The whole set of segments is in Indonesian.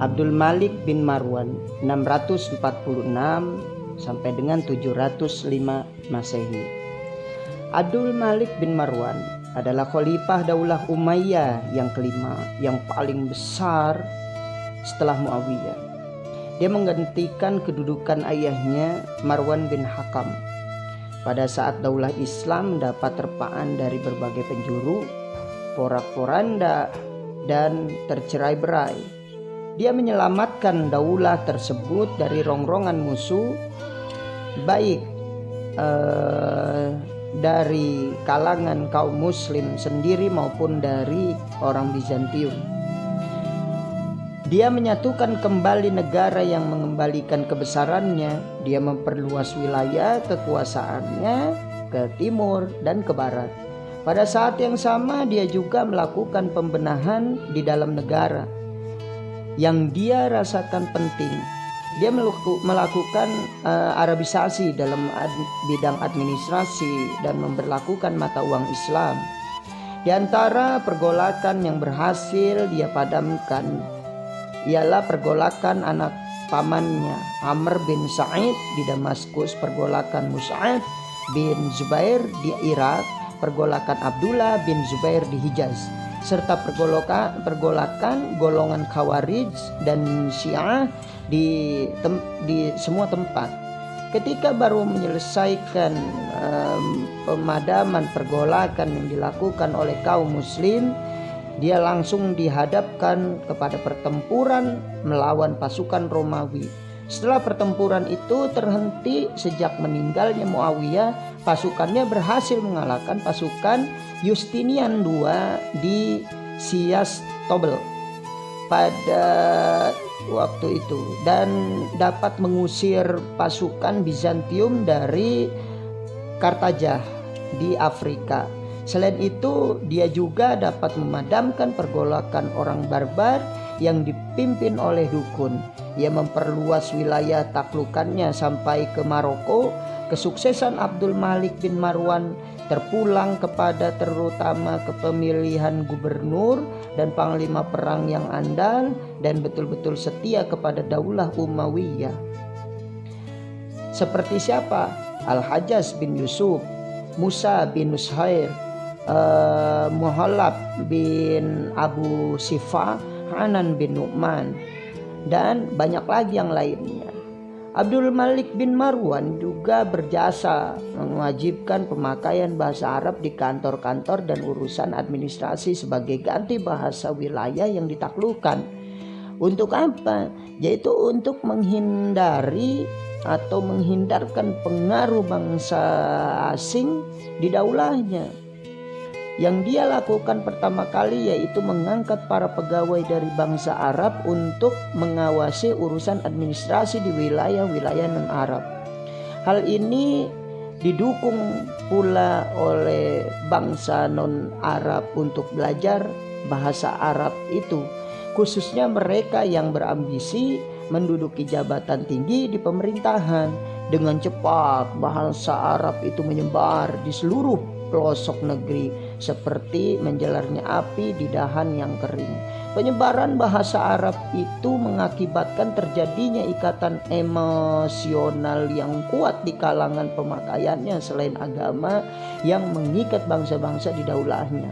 Abdul Malik bin Marwan 646 sampai dengan 705 Masehi. Abdul Malik bin Marwan adalah khalifah Daulah Umayyah yang kelima, yang paling besar setelah Muawiyah. Dia menggantikan kedudukan ayahnya Marwan bin Hakam. Pada saat Daulah Islam mendapat terpaan dari berbagai penjuru, porak-poranda dan tercerai-berai, dia menyelamatkan daulah tersebut dari rongrongan musuh, baik dari kalangan kaum muslim sendiri maupun dari orang Bizantium. Dia menyatukan kembali negara yang mengembalikan kebesarannya. Dia memperluas wilayah kekuasaannya ke timur dan ke barat. Pada saat yang sama dia juga melakukan pembenahan di dalam negara yang dia rasakan penting. Dia melakukan Arabisasi dalam bidang administrasi dan memberlakukan mata uang Islam. Di antara pergolakan yang berhasil dia padamkan ialah pergolakan anak pamannya Amr bin Sa'id di Damaskus, pergolakan Mus'ab bin Zubair di Irak, pergolakan Abdullah bin Zubair di Hijaz, serta pergolakan golongan Khawarij dan Syiah di semua tempat. Ketika baru menyelesaikan pemadaman pergolakan yang dilakukan oleh kaum muslim, dia langsung dihadapkan kepada pertempuran melawan pasukan Romawi. Setelah pertempuran itu terhenti sejak meninggalnya Muawiyah, pasukannya berhasil mengalahkan pasukan Justinian II di Siyastobel pada waktu itu dan dapat mengusir pasukan Bizantium dari Kartajah di Afrika. Selain itu, dia juga dapat memadamkan pergolakan orang barbar yang dipimpin oleh dukun. Ia memperluas wilayah taklukannya sampai ke Maroko. Kesuksesan Abdul Malik bin Marwan terpulang kepada terutama kepemilihan gubernur dan panglima perang yang andal dan betul-betul setia kepada Daulah Umayyah. Seperti siapa? Al-Hajjaj bin Yusuf, Musa bin Nushair, Muhallab bin Abu Sifa, Hanan bin Nu'man, dan banyak lagi yang lainnya. Abdul Malik bin Marwan juga berjasa mewajibkan pemakaian bahasa Arab di kantor-kantor dan urusan administrasi sebagai ganti bahasa wilayah yang ditaklukkan. Untuk apa? Yaitu untuk menghindari atau menghindarkan pengaruh bangsa asing di daulahnya. Yang dia lakukan pertama kali yaitu mengangkat para pegawai dari bangsa Arab untuk mengawasi urusan administrasi di wilayah-wilayah non-Arab. Hal ini didukung pula oleh bangsa non-Arab untuk belajar bahasa Arab itu, khususnya mereka yang berambisi menduduki jabatan tinggi di pemerintahan. Dengan cepat bahasa Arab itu menyebar di seluruh pelosok negeri seperti menjalarnya api di dahan yang kering. Penyebaran bahasa Arab itu mengakibatkan terjadinya ikatan emosional yang kuat di kalangan pemakaiannya selain agama yang mengikat bangsa-bangsa di daulahnya.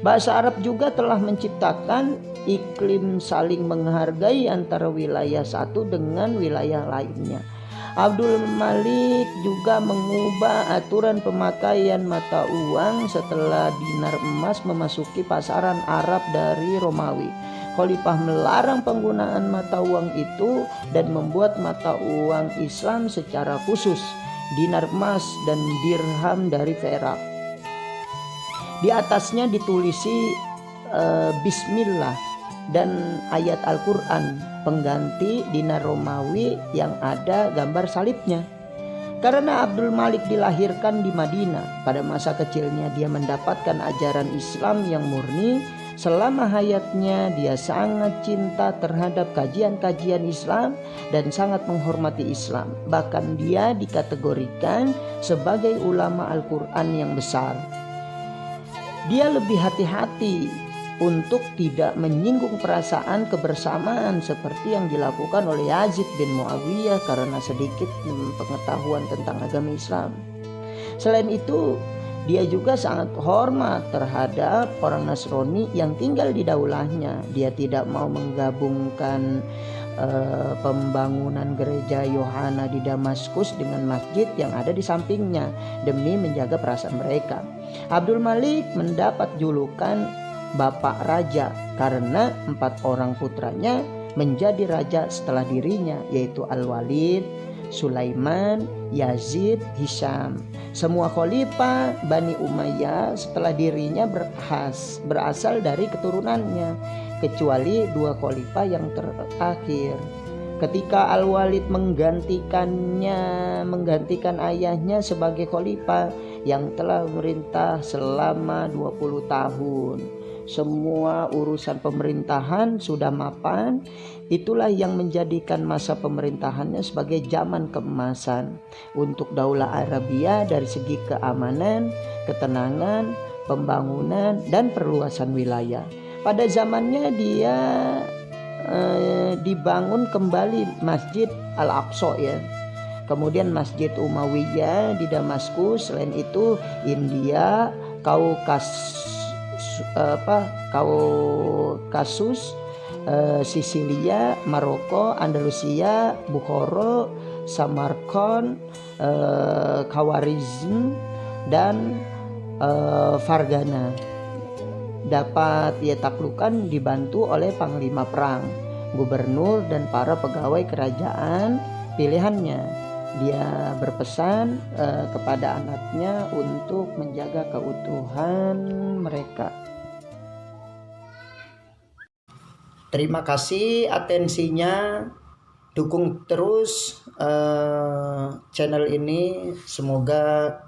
Bahasa Arab juga telah menciptakan iklim saling menghargai antara wilayah satu dengan wilayah lainnya. Abdul Malik juga mengubah aturan pemakaian mata uang setelah dinar emas memasuki pasaran Arab dari Romawi. Khalifah melarang penggunaan mata uang itu dan membuat mata uang Islam secara khusus, dinar emas dan dirham dari perak. Di atasnya ditulisi Bismillah dan ayat Al-Quran pengganti dinar Romawi yang ada gambar salibnya. Karena Abdul Malik dilahirkan di Madinah, pada masa kecilnya dia mendapatkan ajaran Islam yang murni. Selama hayatnya dia sangat cinta terhadap kajian-kajian Islam dan sangat menghormati Islam. Bahkan dia dikategorikan sebagai ulama Al-Quran yang besar. Dia lebih hati-hati untuk tidak menyinggung perasaan kebersamaan seperti yang dilakukan oleh Yazid bin Muawiyah karena sedikit pengetahuan tentang agama Islam. Selain itu, dia juga sangat hormat terhadap orang Nasrani yang tinggal di daulahnya. Dia tidak mau menggabungkan pembangunan gereja Yohana di Damaskus dengan masjid yang ada di sampingnya demi menjaga perasaan mereka. Abdul Malik mendapat julukan Bapak Raja karena 4 orang putranya menjadi raja setelah dirinya, yaitu Al-Walid, Sulaiman, Yazid, Hisham. Semua khalifah Bani Umayyah setelah dirinya berasal dari keturunannya, kecuali 2 khalifah yang terakhir. Ketika Al-Walid menggantikan ayahnya sebagai khalifah yang telah memerintah selama 20 tahun. Semua urusan pemerintahan sudah mapan. Itulah yang menjadikan masa pemerintahannya sebagai zaman keemasan untuk Daulah Arabia dari segi keamanan, ketenangan, pembangunan, dan perluasan wilayah. Pada zamannya dia dibangun kembali Masjid Al-Aqsa ya. Kemudian Masjid Umayyah di Damaskus. Selain itu India, Kaukasus, Sisilia, Maroko, Andalusia, Bukhara, Samarkand, Khawarizm, dan Fargana dapat ia taklukkan dibantu oleh panglima perang, gubernur, dan para pegawai kerajaan pilihannya. Dia berpesan kepada anaknya untuk menjaga keutuhan mereka. Terima kasih atensinya. Dukung terus channel ini. Semoga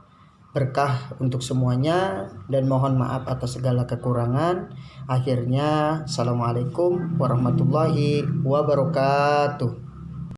berkah untuk semuanya, dan mohon maaf atas segala kekurangan. Akhirnya, assalamualaikum warahmatullahi wabarakatuh.